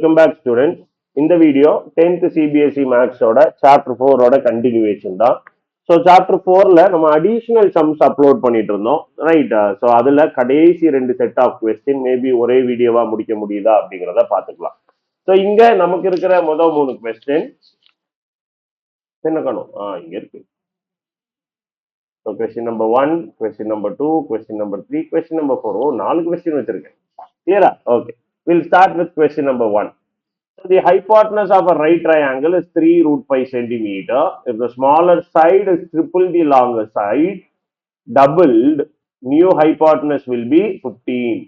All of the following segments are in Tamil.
Welcome back students. இந்த வீடியோ 10th CBSE Maths ஓட chapter 4 ஓட continuation தான். ஸோ சாப்டர் 4ல நம்ம அடிஷனல் சம்ஸ் அப்லோட் பண்ணிட்டு இருந்தோம் ரைட். ஸோ அதுல கடைசி 2 செட் ஆஃப் கொஸ்டின் மேபி ஒரே வீடியோவா முடிக்க முடியுதா அப்படிங்கிறத பார்த்துக்கலாம். ஸோ இங்க நமக்கு இருக்கிற முதல் 3 கொஸ்டின் என்ன காணும்? இங்க இருக்கு. So question number 1, question number 2, question number 3, question number 4. 4 question வச்சிருக்கேன். கிளியரா? Okay. We'll start with question number 1. So the hypotenuse of a right triangle is 3 root 5 centimeter. If the smaller side is triple the longer side, doubled, new hypotenuse will be 15.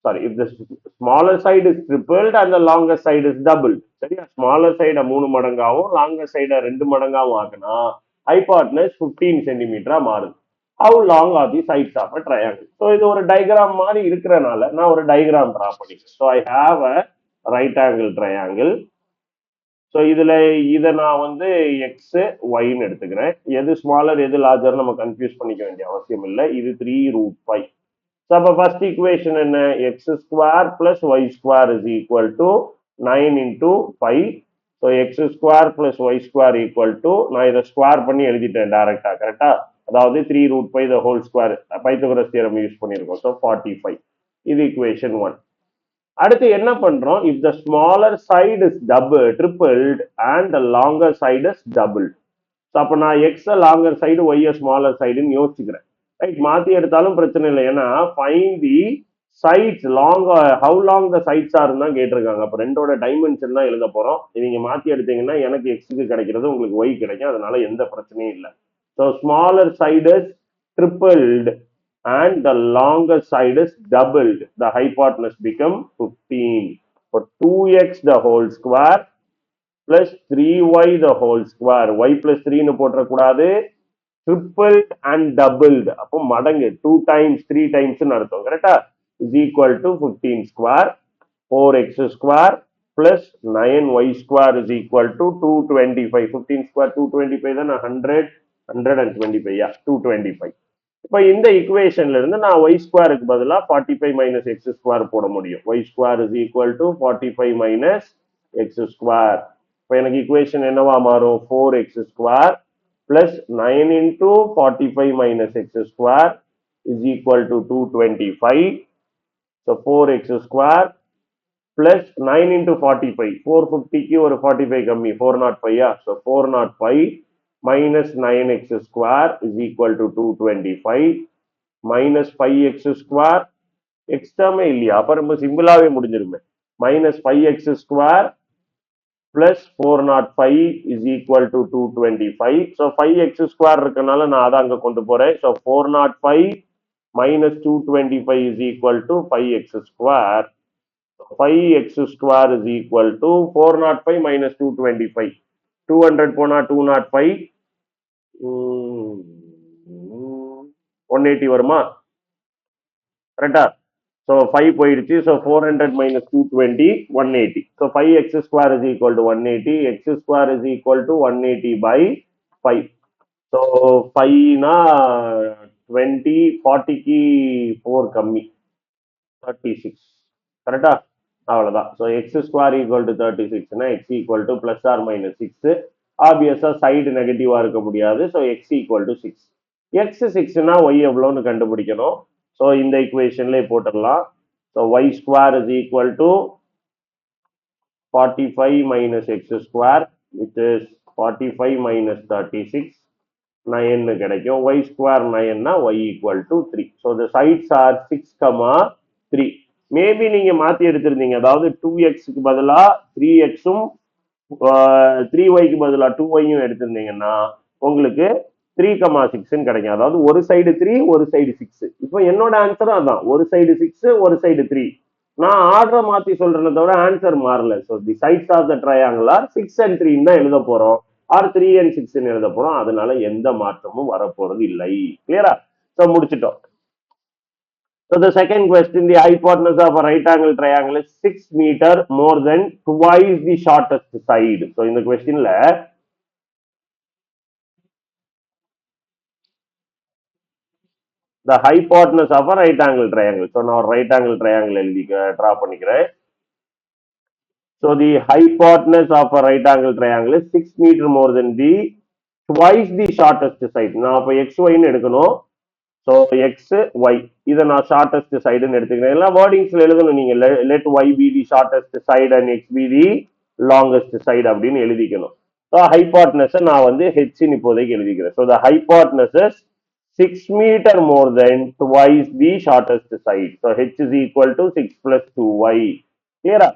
Sorry, if the smaller side is tripled and the longer side is doubled. சரியா? Smaller side 3 மடங்காவும் longer side 2 மடங்காவும் ஆகுனா hypotenuse 15 centimeter மாறுது. How long are the sides of a triangle? So இது ஒரு diagram மாதிரி இருக்கிறனால நான் ஒரு diagram draw பண்ணிக்கிறேன். So I have a right angle triangle. So இதை நான் வந்து எக்ஸ் ஒய்ன்னு எடுத்துக்கிறேன். எது ஸ்மாலர் எது லார்ஜர் நம்ம கன்ஃபியூஸ் பண்ணிக்க வேண்டிய அவசியம் இல்லை. இது 3 root 5. ஸோ அப்போ ஃபர்ஸ்ட் ஈக்குவேஷன் என்ன? X square plus Y square is equal to 9 into 5. So X square plus Y square equal to, நான் இதை ஸ்கொயர் பண்ணி எழுதிட்டேன் டைரக்டா, கரெக்டா? அதாவது 3 root 5 the whole square, Pythagoras theorem use பண்ணியிருக்கோம். ஸோ 45. இது ஈக்குவேஷன் 1. அடுத்து என்ன பண்றோம்? if the smaller side is tripled and the longer side is doubled. அப்ப நான் X longer side Y smaller சைடுன்னு யோசிச்சுக்கிறேன். ரைட், மாத்தி எடுத்தாலும் பிரச்சனை இல்லை. ஏன்னா find the sides long, how long the sides are தான் கேட்டிருக்காங்க. அப்ப ரெண்டோட டைமென்ஷன் தான் எழுத போறோம். நீங்க மாத்தி எடுத்தீங்கன்னா எனக்கு எக்ஸுக்கு கிடைக்கிறது உங்களுக்கு ஒய் கிடைக்கும். அதனால எந்த பிரச்சனையும் இல்லை. So smaller side is tripled and the longer side is doubled. The hypotenuse become 15. For 2x the whole square plus 3y the whole square. Y plus 3 னு போட்டுறக்கூடாது. Tripled and doubled. அப்போ மடங்கு 2 times 3 times னு அர்த்தம், கரெக்டா? is equal to 15 square. 4x square plus 9y square is equal to 225. 15 square 225 தான் 100, 125. Yeah, 225. இப்போ இந்த ஈக்குவேஷன்ல இருந்து நான் ஒய் ஸ்கொயருக்கு பதிலாக 45 மைனஸ் எக்ஸ் ஸ்கொயர் போட முடியும். Y square is equal to 45 minus X square. இப்போ எனக்கு ஈக்குவேஷன் என்னவா மாறும்? 4x square plus 9 into 45 minus X square is equal to 225. So 4x square plus 9 into 45, 450க்கு ஒரு 45 கம்மி, 405. So 405 minus 9x square is equal to 225 minus 5x square. x term இல்லையா? அப்ப நம்ம சிம்பிளாவே முடிஞ்சிருமே. minus 5x square plus 405 is equal to 225. so 5x square இருக்கனால நான் அதை அங்க கொண்டு போறேன். so 405 minus 225 is equal to 5x square. 5x square is equal to 405 minus 225. 200 போனா 205, 180 வருமா? கரெக்டா? ஸோ 5 போயிடுச்சு. So 400 minus 220, 180. So 5x square is equal to 180. x square is equal to 180 by 5. So 5னா 20, 40க்கு 4 கம்மி, 36. கரெக்டா? அவ்வளவுதான். So X square equal to 36னா X equal to plus or minus 6. ஆப்வியஸா சைடு நெகட்டிவா இருக்க முடியாது. So X equal to 6. X 6னா ஒய் எவ்வளோன்னு கண்டுபிடிக்கணும். ஸோ இந்த ஈக்குவேஷன்ல போட்டுடலாம். So Y square is equal to 45 minus X square which is 45 minus 36, 9 கிடைக்கும். ஒய் ஸ்கொயர் 9னா Y equal to 3. So the sides are 6, 3. Maybe நீங்க மாத்தி எடுத்திருந்தீங்க, அதாவது 2xக்கு பதிலா 3xும் 3yக்கு பதிலா 2yயும் எடுத்திருந்தீங்கன்னா உங்களுக்கு 3,6 கிடைக்கும். அதாவது ஒரு சைடு 3, ஒரு சைடு 6. இப்போ என்னோட ஆன்சரும் அதான், ஒரு சைடு 6, ஒரு சைடு 3. நான் ஆர்டரை மாத்தி சொல்றேன்னு தவிர ஆன்சர் மாறல. So the sides of the triangle are 6 and 3 தான் எழுத போறோம், ஆர் 3 and 6 எழுத போறோம். அதனால எந்த மாற்றமும் வரப்போறது இல்லை. கிளியரா? ஸோ முடிச்சிட்டோம். So the second question, the hypotenuse of a right angle triangle is 6 meter more than twice the shortest side. So in the question la the hypotenuse of a right angle triangle. So now right angle triangle எழுதி draw பண்ணிக்கிறேன். So the hypotenuse of a right angle triangle is 6 meter more than the twice the shortest side. நான் அப்ப xy ன்னு எடுக்கணும். ஸோ எக்ஸ் ஒய் இதை நான் ஷார்டஸ்ட் சைடுன்னு எடுத்துக்கிறேன். எல்லாம் வேர்டிங்ஸ்ல எழுதணும் நீங்க. Let y be the shortest side and x be the longest side அப்படின்னு எழுதிக்கணும். ஸோ ஹைபாட்னஸை நான் வந்து ஹெச்ன்னு இப்போதைக்கு எழுதிக்கிறேன். So the hypotenuse is 6 metre more than twice the shortest side. So H is equal to 6 plus 2y. கிளியரா?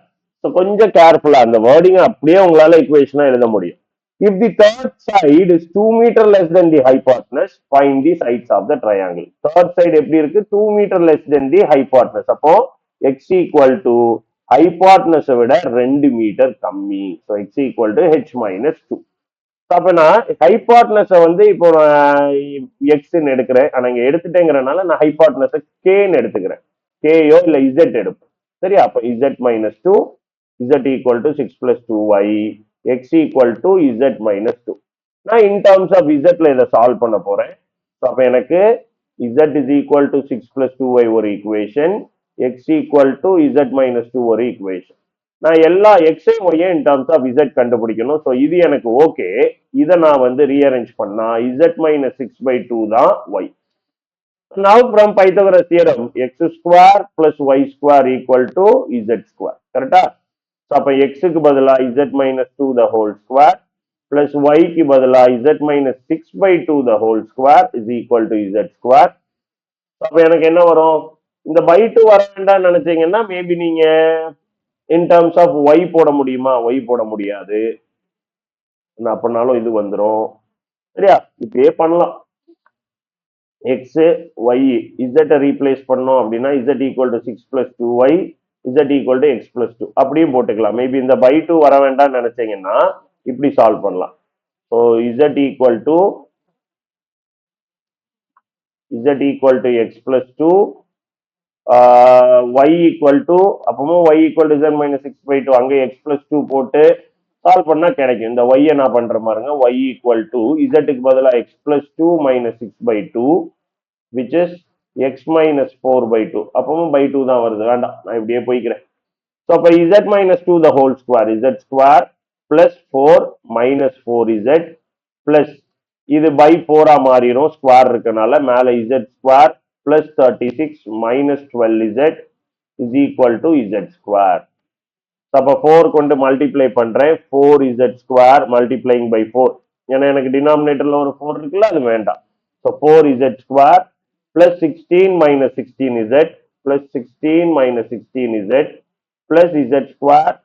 ஸோ கொஞ்சம் கேர்ஃபுல்லா அந்த வேர்டிங் அப்படியே உங்களால இக்குவேஷனா எழுத முடியும். If the third side is 2 meter less than the hypotenuse, find the sides of the triangle. Third side எப்படி இருக்கு? 2 meter less than the hypotenuse. அப்போ x equal to hypotenuse விட 2 மீட்டர் கம்மி. So x equal to h minus 2. அப்ப நான் ஹைபாட்னஸ வந்து இப்போ எக்ஸ்ன்னு எடுக்கிறேன். ஆனா இங்க எடுத்துட்டேங்கிறனால நான் ஹைபாட்னஸ கேன்னு எடுத்துக்கிறேன். கேயோ இல்ல இசட் எடுப்பேன். சரியா? அப்ப Z minus 2, Z equal to 6 plus 2y, x equal to z minus 2. நான் in terms of z ல இதை சால்வ் பண்ண போறேன். அப்ப எனக்கு z is equal to 6 plus 2y ஒரு equation, x equal to z minus 2 ஒரு ஈக்குவேஷன். நான் எல்லா எக்ஸையும் ஒய்யும் in terms of z கண்டுபிடிக்கணும். ஸோ இது எனக்கு ஓகே. இதை நான் வந்து ரீஅரேஞ்ச் பண்ணா z minus 6 by 2 தான் y. Now from Pythagoras theorem, x square plus y square equal to z square. கரெக்டா? So, அப்ப x க்கு பதிலா z minus 2 the whole square plus y க்கு பதிலா z minus 6 by 2 the whole square is equal to z square. அப்ப எனக்கு என்ன வரும்? இந்த by 2 வர வேண்டாம் நினைச்சீங்கன்னா மேபி நீங்க in terms of y போட முடியுமா? y போட முடியாது. அப்பனாலும் இது வந்துரும். சரியா? இப்படியே பண்ணலாம். x y z ரீப்ளேஸ் பண்ணோம் அப்படின்னா z equal to 6 plus 2y, z equal to x plus 2 அப்படியும் போட்டுக்கலாம். மேபி இந்த by 2 வர வேண்டாம் நினைச்சீங்கன்னா இப்படி சால்வ் பண்ணலாம். So z equal to x plus 2, y equal to அப்பவும் y equal to z minus 6 by 2 அங்கே x plus 2 போட்டு சால்வ் பண்ணா கிடைக்கும். இந்த y என்ன பண்ற பாருங்க, y equal to z க்கு பதிலா x plus 2 minus 6 by 2 which is x minus 4 by 2. அப்பவும் by 2 தான் வருது. வேண்டாம், நான் இப்படியே போய்க்கிறேன். ஸோ அப்போ z minus 2 the whole square, z square plus 4 minus 4z plus இது by 4 மாறிடும் ஸ்கொயர் இருக்கனால. மேல z square plus 36 minus 12z is equal to z square. அப்போ 4 கொண்டு மல்டிப்ளை பண்றேன். 4z square multiplying by 4. ஏன்னா எனக்கு டினாமினேட்டர்ல ஒரு 4 இருக்குல்ல, அது வேண்டாம். So 4z square plus 16 minus 16z plus 16 minus 16z plus z square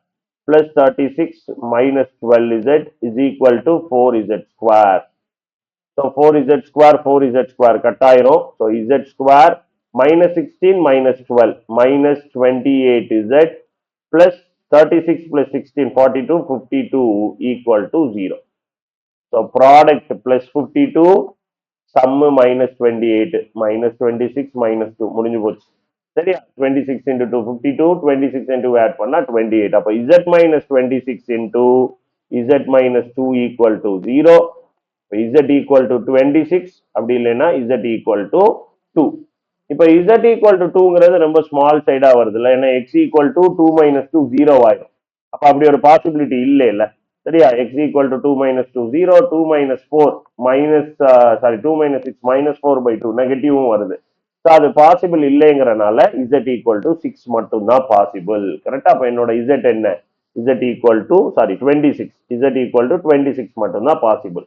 plus 36 minus 12z is equal to 4z square. So 4z square cut ஆயிரும். So z square minus 16 minus 12 minus 28z plus 36 plus 16 42 52 equal to 0. So product plus 52 sum minus 28 minus 26 minus 2 முடிஞ்சு போச்சு. சரியா? 26 into 2 52, 26 into add பண்ணா 28. அப்ப z minus 26 into z minus 2 equal to 0. z equal to 26 அப்படி இல்லைன்னா z equal to 2. இப்ப z equal to 2ங்கிறது ரொம்ப ஸ்மால் சைடா வருது இல்ல, ஏன்னா x equal to 2 minus 2 0 ஆயிடும். அப்ப அப்படி ஒரு பாசிபிலிட்டி இல்லை இல்ல. சரியா? x equal to 2 minus 2 0, 2 minus 4 minus 2 minus 6 minus 4 by 2 நெகட்டிவும் வருது. ஸோ அது பாசிபிள் இல்லைங்கிறனால z equal to 6 மட்டும்தான் பாசிபிள். கரெக்டா? அப்ப என்னோட z என்ன? z equal to 26. z equal to 26 மட்டும்தான் பாசிபிள்.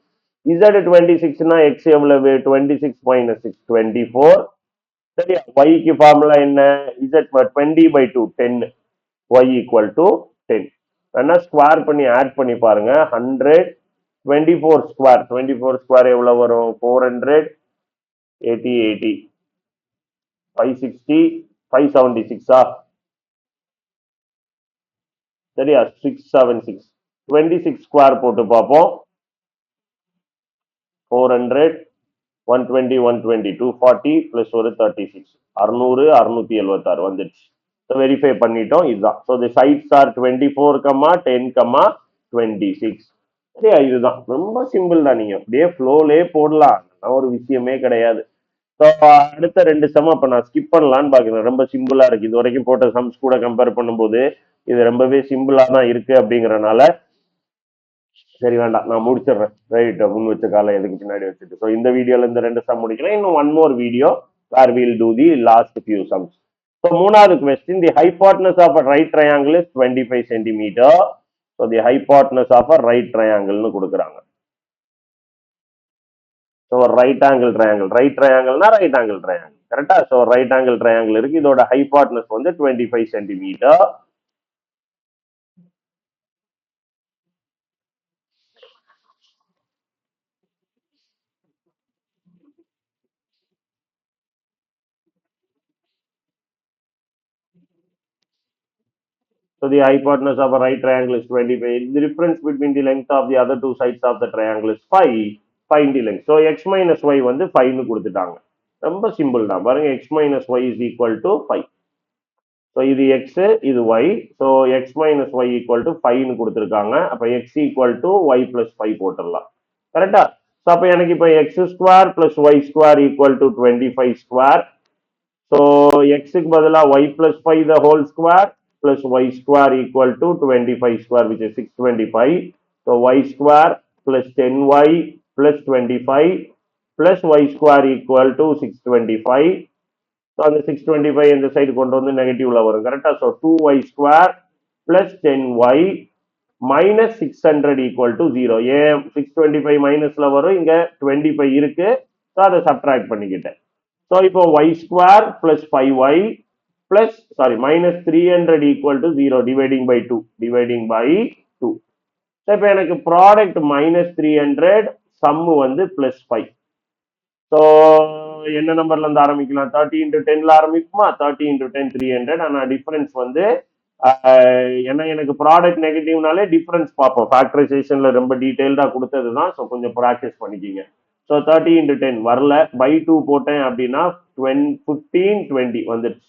z 26 னா x எவ்வளவு? 26 minus 6 24. சரியா? y க்கு ஃபார்முலா என்ன? z 20 by 2 10, y equal to 10. வேணா ஸ்கொயர் பண்ணி ஆட் பண்ணி பாருங்க. 100 24 ஸ்கொயர், 24 ஸ்கொயர் எவ்வளவு வரும்? 400 80 80 560 576. சரியா? 676 26 ஸ்கொயர் போட்டு பார்ப்போம். 400 120 120 240 பிளஸ் ஒரு 36 600 676 வந்துடுச்சு. வெரிஃபை பண்ணிட்டோம். இதுதான். So the sides are 24, 10, 26. சரியா? இதுதான் ரொம்ப சிம்பிள் தான். நீங்க அப்படியே ஃப்ளோலே போடலாம், ஒரு விஷயமே கிடையாது. ஸோ அடுத்த ரெண்டு சம் அப்போ நான் ஸ்கிப் பண்ணலான்னு பார்க்குறேன். ரொம்ப சிம்பிளா இருக்கு. இது வரைக்கும் போட்ட சம்ஸ் கூட கம்பேர் பண்ணும்போது இது ரொம்பவே சிம்பிளா தான் இருக்கு அப்படிங்கறனால சரி வேண்டாம் நான் முடிச்சிடுறேன். ரைட், முன் வச்ச காலை எதுக்கு பின்னாடி வச்சுட்டு. ஸோ இந்த வீடியோல இந்த ரெண்டு சம் முடிக்கலாம். இன்னும் one more video where will do the last few sums. So மூணாவது question, the hypotenuse of a right triangle is 25 centimetre. So the hypotenuse of a right ட்ரையாங்கிள்னு கொடுக்குறாங்க. So right angle triangle, right ட்ரையாங்கிள்னா ரைட் ஆங்கிள் ட்ரையாங்கிள் கரெக்டா. ஸோ ரைட் ஆங்கிள் ட்ரையாங்கிள் இருக்கு. இதோட ஹைபாட்னஸ் வந்து 25 centimetre. So the hypotenuse of a right triangle is 25. The difference between the length of the other two sides of the triangle is 5. Find the length. So x minus y வந்து 5 னு கொடுத்துட்டாங்க. ரொம்ப சிம்பிள் தான் பாருங்க. x minus y is equal to 5. So இது x, இது y. So x minus y equal to 5 னு கொடுத்துருக்காங்க. அப்ப x equal to y plus 5 போட்டுடலாம். கரெக்டா? So அப்ப எனக்கு இப்ப x square plus y square equal to 25 square. So x க்கு பதிலா y plus 5 the whole square plus y square equal to 25 square, which is 625. So y square plus 10y plus 25 plus y square equal to 625. So அந்த 625 இந்த சைடு கொண்டு வந்து நெகட்டிவ்ல வரும் கரெக்டா. So 2y square plus 10y minus 600 equal to 0. ஏன் 625 மைனஸ்ல வரும், இங்க 25 இருக்கு. ஸோ அதை சப்ட்ராக்ட் பண்ணிக்கிட்டேன். ஸோ இப்போ y square plus 5y plus sorry minus 300 equal to 0 dividing by 2 dividing by 2. So இப்போ எனக்கு ப்ராடக்ட் மைனஸ் 300, சம்மு வந்து பிளஸ் 5. ஸோ என்ன நம்பர்ல இருந்து ஆரம்பிக்கலாம்? 30 into 10ல ஆரம்பிக்குமா? 30 into 10 300. ஆனா டிஃபரன்ஸ் வந்து ஏன்னா எனக்கு ப்ராடக்ட் நெகட்டிவ்னாலே டிஃபரன்ஸ் பார்ப்போம். ஃபேக்டரைசேஷன்ல ரொம்ப டீடைல்டா கொடுத்தது தான். ஸோ கொஞ்சம் ப்ராக்டிஸ் பண்ணிக்கிங்க. ஸோ 30 into 10 வரல, பை 2 போட்டேன் அப்படின்னா 15 20 வந்துடுச்சு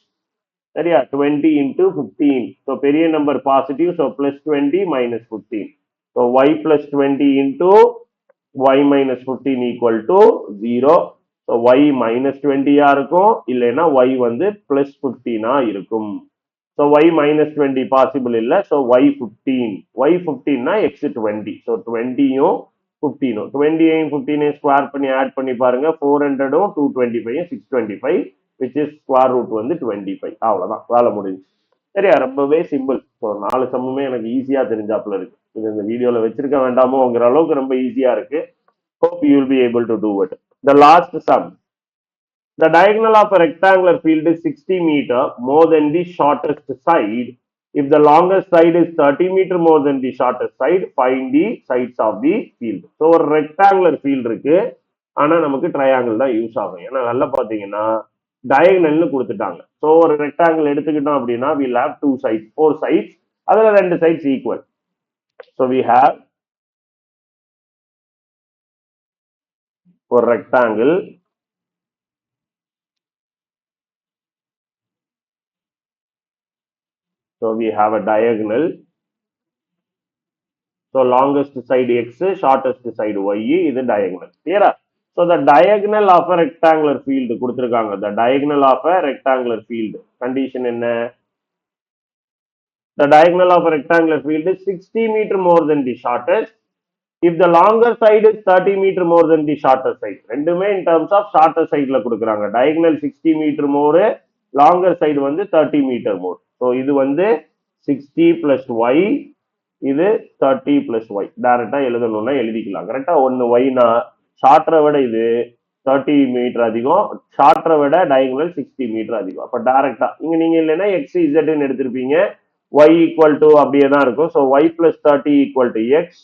சரியா. 20 into 15. ஸோ பெரிய number positive. So plus 20 minus 15. So y plus 20 into y minus 15 equal to 0. So y minus 20 இருக்கும், இல்லைன்னா y வந்து plus 15 இருக்கும். ஸோ y minus 20 பாசிபிள் இல்ல. So y 15. y 15னா x 20. ஸோ 20யும் 15ம் 20யும் 15யும் ஸ்கொயர் பண்ணி ஆட் பண்ணி பாருங்க. 400ம் 225யும் 625, விச் இஸ் ஸ்கொயர் ரூட் வந்து 25. அவ்வளவுதான், வேலை முடிஞ்சு. சரியா, ரொம்பவே சிம்பிள். ஸோ 4 சம்முமே எனக்கு ஈஸியா தெரிஞ்சாப்புல இருக்கு. இது இந்த வீடியோல வச்சிருக்க வேண்டாமோங்கிற அளவுக்கு ரொம்ப ஈஸியா இருக்கு. Hope you will be able to do it. The last sum. The diagonal of a rectangular field is 60 meter more than the shortest side. If the longest side is 30 meter more than the shortest side, find the sides of the field. So ஒரு rectangular field இருக்கு, ஆனா நமக்கு ட்ரையாங்கிள் தான் யூஸ் ஆகும். ஏன்னா நல்லா பாத்தீங்கன்னா டயகனல்னு கொடுத்துட்டாங்க. ஸோ ஒரு ரெக்டாங்கிள் எடுத்துக்கிட்டோம் அப்படின்னா we'll have 2 sides, 4 sides. அதுல 2 sides equal. So we have ஒரு rectangle. So we have a diagonal. So longest side x, shortest side y, இது diagonal. Clear? So the diagonal of a rectangular field கொடுத்திருக்காங்க. The diagonal of a rectangular field. Condition என்ன? The diagonal of a rectangular field is 60 meter more than the shortest. If the longer side is 30 meter more than the shorter side. ரெண்டுமே in terms of shorter sideல கொடுக்குறாங்க. Diagonal 60 meter more, longer side வந்து 30 meter more. So இது வந்து 60 plus y, இது 30 plus y. டைரக்டா எழுதணும்னா எழுதிக்கலாம். கரெக்டா, ஒன்னு yனா ஷார்ட்டரை விட இது 30 மீட்டர் அதிகம், ஷார்ட்டரை விட டயகனல் 60 மீட்டர் அதிகம். அப்ப டைரக்டா இங்க நீங்க இல்லைன்னா x z எடுத்திருப்பீங்க. y equal to அப்படியே தான் இருக்கும். So y plus 30 equal to X,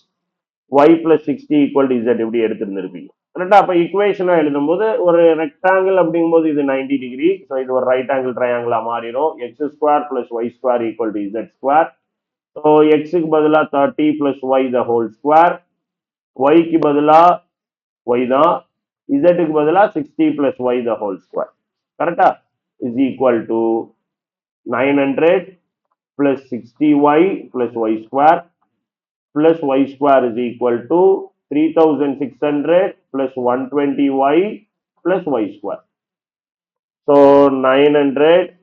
y plus 60 equal to z இப்படி எடுத்திருந்திருப்பீங்க. கரெக்டா? அப்ப ஈக்குவேஷனா எழுதும் போது ஒரு ரெக்டாங்கிள் அப்படிங்கும் போது இது 90 டிகிரி. ஸோ இது ஒரு ரைட் ஆங்கிள் ட்ரையாங்கிளா மாறிடும். X square plus Y square equal to Z square. So எக்ஸுக்கு பதிலா 30 plus Y the whole square, ஒய்க்கு பதிலா ஒய் தான், இசட்டுக்கு பதிலா 60 plus Y the whole square. கரெக்டா? Is equal to 900 plus 60y plus y square plus y square is equal to 3600 plus 120y plus y square. So 900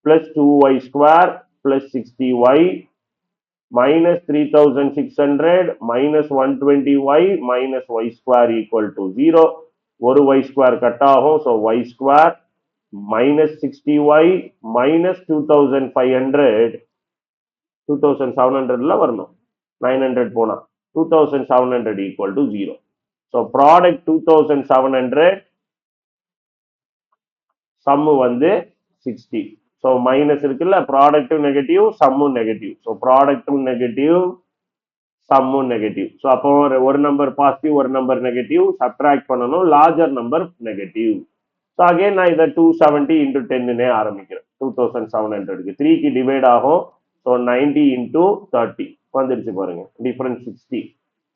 plus 2y square plus 60y minus 3600 minus 120y minus y square equal to 0. ஒரு y square கட் ஆகும். So y square minus 60y minus 2700 வரணும். 900 போனா 2700 equal to 0. So product 2700 sum வந்து 60. So minus இருக்குல்ல product negative sum negative. So product negative sum negative. So அப்போ ஒரு நம்பர் பாசிட்டிவ் ஒரு நம்பர் நெகட்டிவ் சப்ட்ராக்ட் பண்ணணும் larger number negative. So again நான் இதை 270 into 10னே ஆரம்பிக்கிறேன். 2700க்கு 3க்கு டிவைட் ஆகும். ஸோ 90 into 30 வந்துருச்சு பாருங்க difference 60.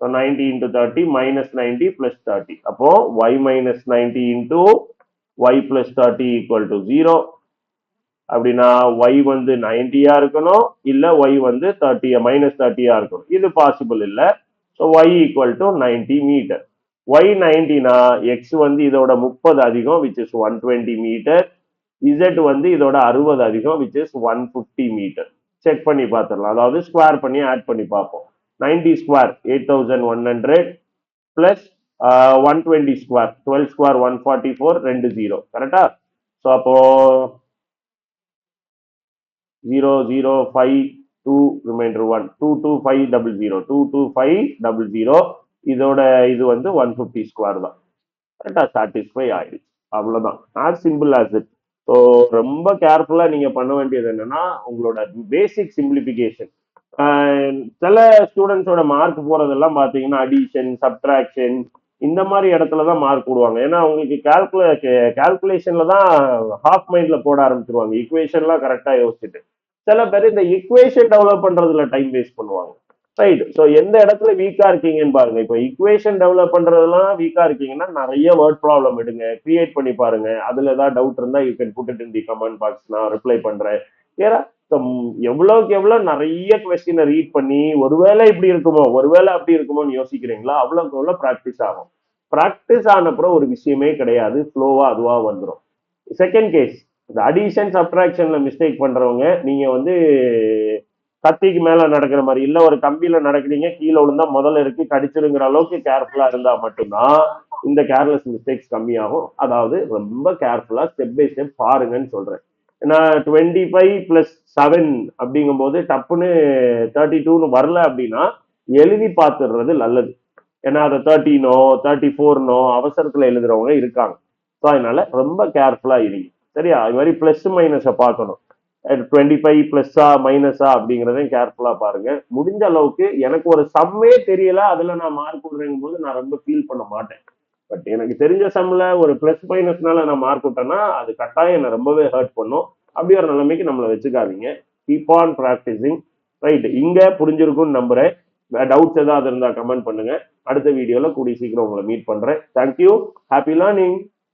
So 90 into 30 minus 90 plus 30. அப்போ y minus 90 into y plus 30 equal to 0. அப்படின்னா y வந்து 90 இருக்கணும் இல்ல y வந்து 30 minus 30 இருக்கணும். இது பாசிபிள் இல்ல. So y equal to 90 metre. y 90னா x வந்து இதோட 30 அதிகம் which is 120 மீட்டர். z வந்து இதோட 60 அதிகம் which is 150 மீட்டர். செக் பண்ணி பார்த்துடலாம். அதாவது ஸ்கொயர் பண்ணி ஆட் பண்ணி பார்ப்போம். 90 ஸ்கொயர் 8100 பிளஸ் 120 ஸ்கொயர் 12 ஸ்கொயர் 144 2 0 கரெக்டா? ஸோ அப்போ 0052 remainder 1 22500 22500 இதோட இது வந்து 150 ஸ்கொயர் தான் கரெக்டா சாட்டிஸ்ஃபை ஆயிடுச்சு அவ்வளவுதான் as simple as it. So ரொம்ப கேர்ஃபுல்லா நீங்க பண்ண வேண்டியது என்னன்னா உங்களோட பேசிக் சிம்பிளிபிகேஷன். சில ஸ்டூடெண்ட்ஸோட மார்க் போறதெல்லாம் பாத்தீங்கன்னா அடிஷன் சப்ட்ராக்ஷன் இந்த மாதிரி இடத்துலதான் மார்க் போடுவாங்க. ஏன்னா அவங்களுக்கு கால்குலேஷன்ல தான் ஹாஃப் மைண்ட்ல போட ஆரம்பிச்சிருவாங்க ஈக்குவேஷன்லாம் கரெக்டா யோசிச்சுட்டு. சில பேர் இந்த ஈக்குவேஷன் டெவலப் பண்றதுல டைம் வேஸ்ட் பண்ணுவாங்க. ரைட். ஸோ எந்த இடத்துல வீக்கா இருக்கீங்கன்னு பாருங்க. இப்போ ஈக்குவேஷன் டெவலப் பண்றதுலாம் வீக்கா இருக்கீங்கன்னா நிறைய வேர்ட் ப்ராப்ளம் எடுங்க, கிரியேட் பண்ணி பாருங்க. அதுல ஏதாவது டவுட் இருந்தா you can put it in the comment box, நான் ரிப்ளை பண்றேன். ஏன்னா எவ்வளவுக்கு எவ்வளவு நிறைய கொஸ்டினை ரீட் பண்ணி ஒருவேளை இப்படி இருக்குமோ ஒருவேளை அப்படி இருக்குமோன்னு யோசிக்கிறீங்களா அவ்வளவுக்கு எவ்வளவு ப்ராக்டிஸ் ஆகும். ப்ராக்டிஸ் ஆனப்புறம் ஒரு விஷயமே கிடையாது, ஃப்ளோவா அதுவா வந்துடும். செகண்ட் கேஸ் இந்த அடிஷன் சப்ட்ராக்ஷன்ல மிஸ்டேக் பண்றவங்க நீங்க வந்து கத்திக்கு மேல நடக்கிற மாதிரி இல்ல ஒரு கம்பியில நடக்கிறீங்க கீழே விழுந்தா முதல்ல இருக்கு கடிச்சிருங்கிற அளவுக்கு கேர்ஃபுல்லா இருந்தா மட்டும்தான் இந்த கேர்லெஸ் மிஸ்டேக்ஸ் கம்மியாகும். அதாவது ரொம்ப கேர்ஃபுல்லா ஸ்டெப் பை ஸ்டெப் பாருங்கன்னு சொல்றேன். ஏன்னா 25 + 7 அப்படிங்கும் போது டப்புன்னு 32ன்னு வரல அப்படின்னா எழுதி பார்த்துடுறது நல்லது. ஏன்னா அதை 13ஓ 34நோ அவசரத்துல எழுதுறவங்க இருக்காங்க. ஸோ அதனால ரொம்ப கேர்ஃபுல்லா இருங்க. சரியா? இது மாதிரி பிளஸ் மைனஸை பார்க்கணும். 25 பிளஸ்ஸா மைனஸா அப்படிங்கிறதையும் கேர்ஃபுல்லா பாருங்க. முடிஞ்ச அளவுக்கு எனக்கு ஒரு சம்மே தெரியல அதுல நான் மார்க் விடுறேங்கும் போது நான் ரொம்ப ஃபீல் பண்ண மாட்டேன். பட் எனக்கு தெரிஞ்ச சம்ல ஒரு பிளஸ் மைனஸ்னால நான் மார்க் விட்டேன்னா அது கட்டாயம் என்ன ரொம்பவே ஹர்ட் பண்ணும். அப்படி ஒரு நிலைமைக்கு நம்மளை வச்சுக்காதீங்க. Keep on practising. ரைட். இங்க புரிஞ்சிருக்கும்னு நம்புறேன். டவுட்ஸ் ஏதாவது இருந்தா கமெண்ட் பண்ணுங்க. அடுத்த வீடியோல கூடிய சீக்கிரம் உங்களை மீட் பண்றேன். தேங்க்யூ. Happy learning.